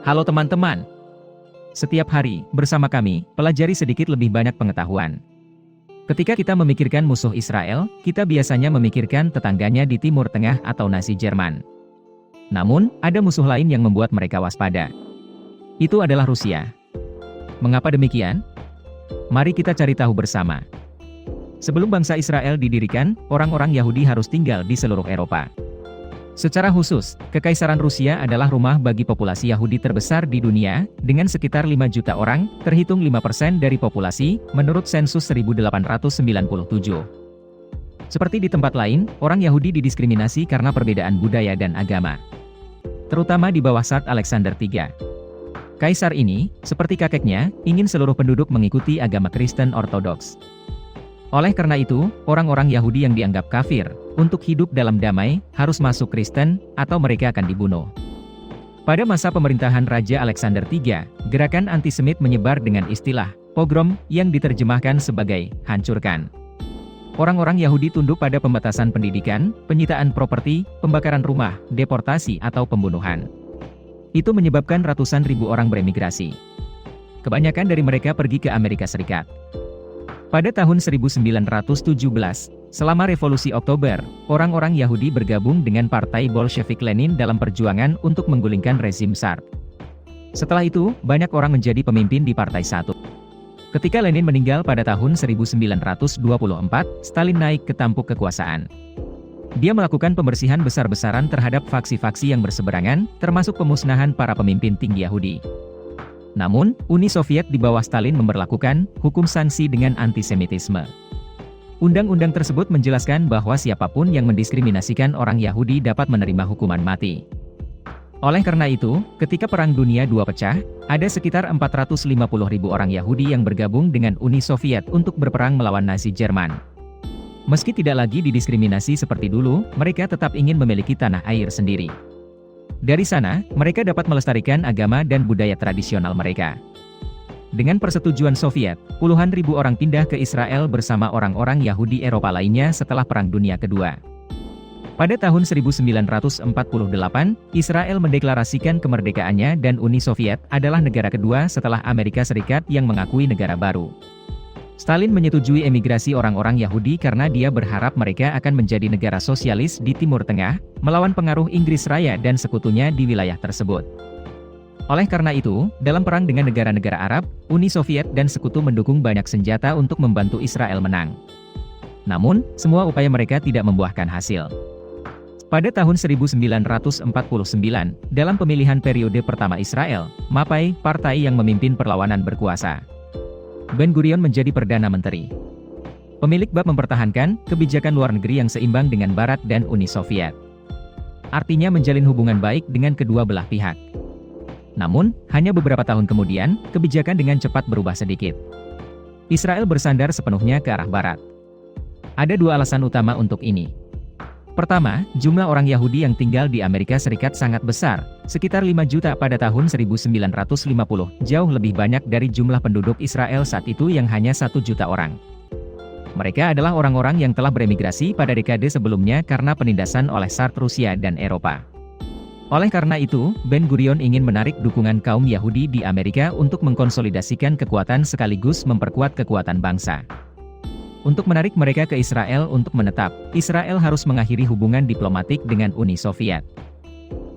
Halo teman-teman. Setiap hari, bersama kami, pelajari sedikit lebih banyak pengetahuan. Ketika kita memikirkan musuh Israel, kita biasanya memikirkan tetangganya di Timur Tengah atau Nazi Jerman. Namun, ada musuh lain yang membuat mereka waspada. Itu adalah Rusia. Mengapa demikian? Mari kita cari tahu bersama. Sebelum bangsa Israel didirikan, orang-orang Yahudi harus tinggal di seluruh Eropa. Secara khusus, Kekaisaran Rusia adalah rumah bagi populasi Yahudi terbesar di dunia, dengan sekitar 5 juta orang, terhitung 5% dari populasi, menurut sensus 1897. Seperti di tempat lain, orang Yahudi didiskriminasi karena perbedaan budaya dan agama. Terutama di bawah Tsar Alexander III. Kaisar ini, seperti kakeknya, ingin seluruh penduduk mengikuti agama Kristen Ortodoks. Oleh karena itu, orang-orang Yahudi yang dianggap kafir, untuk hidup dalam damai, harus masuk Kristen, atau mereka akan dibunuh. Pada masa pemerintahan Raja Alexander III, gerakan antisemit menyebar dengan istilah pogrom, yang diterjemahkan sebagai hancurkan. Orang-orang Yahudi tunduk pada pembatasan pendidikan, penyitaan properti, pembakaran rumah, deportasi atau pembunuhan. Itu menyebabkan ratusan ribu orang beremigrasi. Kebanyakan dari mereka pergi ke Amerika Serikat. Pada tahun 1917, selama Revolusi Oktober, orang-orang Yahudi bergabung dengan Partai Bolshevik Lenin dalam perjuangan untuk menggulingkan rezim Tsar. Setelah itu, banyak orang menjadi pemimpin di Partai Satu. Ketika Lenin meninggal pada tahun 1924, Stalin naik ke tampuk kekuasaan. Dia melakukan pembersihan besar-besaran terhadap faksi-faksi yang berseberangan, termasuk pemusnahan para pemimpin tinggi Yahudi. Namun, Uni Soviet di bawah Stalin memberlakukan hukum sanksi dengan antisemitisme. Undang-undang tersebut menjelaskan bahwa siapapun yang mendiskriminasikan orang Yahudi dapat menerima hukuman mati. Oleh karena itu, ketika Perang Dunia II pecah, ada sekitar 450.000 orang Yahudi yang bergabung dengan Uni Soviet untuk berperang melawan Nazi Jerman. Meski tidak lagi didiskriminasi seperti dulu, mereka tetap ingin memiliki tanah air sendiri. Dari sana, mereka dapat melestarikan agama dan budaya tradisional mereka. Dengan persetujuan Soviet, puluhan ribu orang pindah ke Israel bersama orang-orang Yahudi Eropa lainnya setelah Perang Dunia Kedua. Pada tahun 1948, Israel mendeklarasikan kemerdekaannya dan Uni Soviet adalah negara kedua setelah Amerika Serikat yang mengakui negara baru. Stalin menyetujui emigrasi orang-orang Yahudi karena dia berharap mereka akan menjadi negara sosialis di Timur Tengah, melawan pengaruh Inggris Raya dan sekutunya di wilayah tersebut. Oleh karena itu, dalam perang dengan negara-negara Arab, Uni Soviet dan sekutu mendukung banyak senjata untuk membantu Israel menang. Namun, semua upaya mereka tidak membuahkan hasil. Pada tahun 1949, dalam pemilihan periode pertama Israel, Mapai, partai yang memimpin perlawanan berkuasa. Ben-Gurion menjadi Perdana Menteri. Pemilik bab mempertahankan kebijakan luar negeri yang seimbang dengan Barat dan Uni Soviet. Artinya menjalin hubungan baik dengan kedua belah pihak. Namun, hanya beberapa tahun kemudian, kebijakan dengan cepat berubah sedikit. Israel bersandar sepenuhnya ke arah Barat. Ada dua alasan utama untuk ini. Pertama, jumlah orang Yahudi yang tinggal di Amerika Serikat sangat besar, sekitar 5 juta pada tahun 1950, jauh lebih banyak dari jumlah penduduk Israel saat itu yang hanya 1 juta orang. Mereka adalah orang-orang yang telah beremigrasi pada dekade sebelumnya karena penindasan oleh Tsar Rusia dan Eropa. Oleh karena itu, Ben-Gurion ingin menarik dukungan kaum Yahudi di Amerika untuk mengkonsolidasikan kekuatan sekaligus memperkuat kekuatan bangsa. Untuk menarik mereka ke Israel untuk menetap, Israel harus mengakhiri hubungan diplomatik dengan Uni Soviet.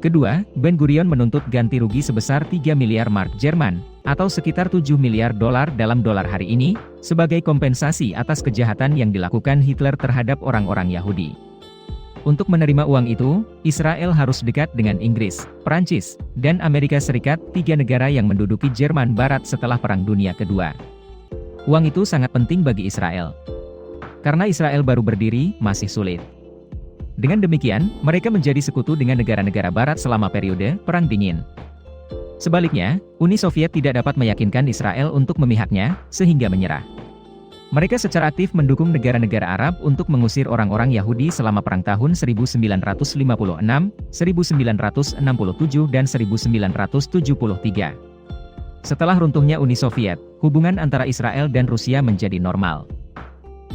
Kedua, Ben-Gurion menuntut ganti rugi sebesar 3 miliar mark Jerman, atau sekitar 7 miliar dolar dalam dolar hari ini, sebagai kompensasi atas kejahatan yang dilakukan Hitler terhadap orang-orang Yahudi. Untuk menerima uang itu, Israel harus dekat dengan Inggris, Perancis, dan Amerika Serikat, 3 negara yang menduduki Jerman Barat setelah Perang Dunia Kedua. Uang itu sangat penting bagi Israel. Karena Israel baru berdiri, masih sulit. Dengan demikian, mereka menjadi sekutu dengan negara-negara Barat selama periode Perang Dingin. Sebaliknya, Uni Soviet tidak dapat meyakinkan Israel untuk memihaknya, sehingga menyerah. Mereka secara aktif mendukung negara-negara Arab untuk mengusir orang-orang Yahudi selama perang tahun 1956, 1967 dan 1973. Setelah runtuhnya Uni Soviet, hubungan antara Israel dan Rusia menjadi normal.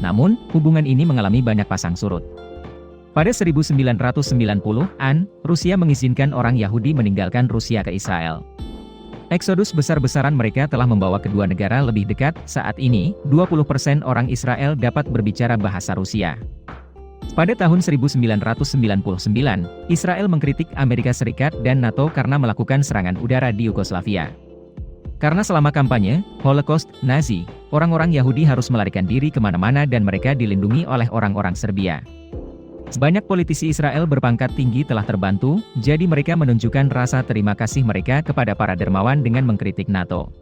Namun, hubungan ini mengalami banyak pasang surut. Pada 1990-an, Rusia mengizinkan orang Yahudi meninggalkan Rusia ke Israel. Eksodus besar-besaran mereka telah membawa kedua negara lebih dekat. Saat ini, 20% orang Israel dapat berbicara bahasa Rusia. Pada tahun 1999, Israel mengkritik Amerika Serikat dan NATO karena melakukan serangan udara di Yugoslavia. Karena selama kampanye Holocaust Nazi, orang-orang Yahudi harus melarikan diri kemana-mana dan mereka dilindungi oleh orang-orang Serbia. Banyak politisi Israel berpangkat tinggi telah terbantu, jadi mereka menunjukkan rasa terima kasih mereka kepada para dermawan dengan mengkritik NATO.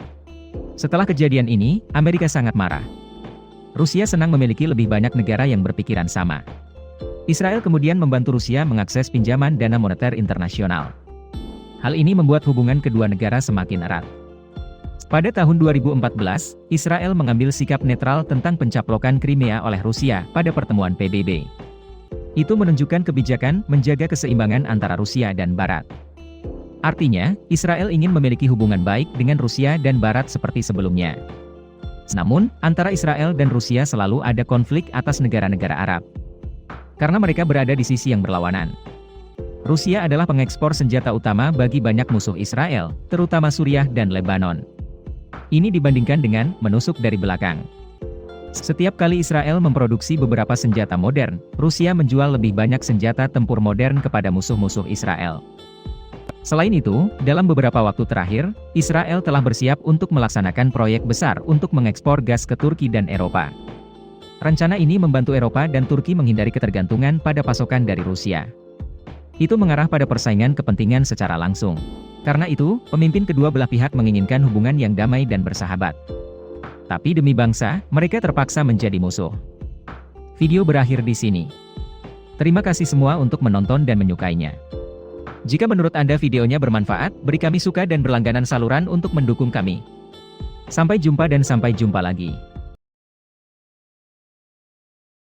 Setelah kejadian ini, Amerika sangat marah. Rusia senang memiliki lebih banyak negara yang berpikiran sama. Israel kemudian membantu Rusia mengakses pinjaman dana moneter internasional. Hal ini membuat hubungan kedua negara semakin erat. Pada tahun 2014, Israel mengambil sikap netral tentang pencaplokan Crimea oleh Rusia pada pertemuan PBB. Itu menunjukkan kebijakan menjaga keseimbangan antara Rusia dan Barat. Artinya, Israel ingin memiliki hubungan baik dengan Rusia dan Barat seperti sebelumnya. Namun, antara Israel dan Rusia selalu ada konflik atas negara-negara Arab. Karena mereka berada di sisi yang berlawanan. Rusia adalah pengekspor senjata utama bagi banyak musuh Israel, terutama Suriah dan Lebanon. Ini dibandingkan dengan menusuk dari belakang. Setiap kali Israel memproduksi beberapa senjata modern, Rusia menjual lebih banyak senjata tempur modern kepada musuh-musuh Israel. Selain itu, dalam beberapa waktu terakhir, Israel telah bersiap untuk melaksanakan proyek besar untuk mengekspor gas ke Turki dan Eropa. Rencana ini membantu Eropa dan Turki menghindari ketergantungan pada pasokan dari Rusia. Itu mengarah pada persaingan kepentingan secara langsung. Karena itu, pemimpin kedua belah pihak menginginkan hubungan yang damai dan bersahabat. Tapi demi bangsa, mereka terpaksa menjadi musuh. Video berakhir di sini. Terima kasih semua untuk menonton dan menyukainya. Jika menurut Anda videonya bermanfaat, beri kami suka dan berlangganan saluran untuk mendukung kami. Sampai jumpa dan sampai jumpa lagi.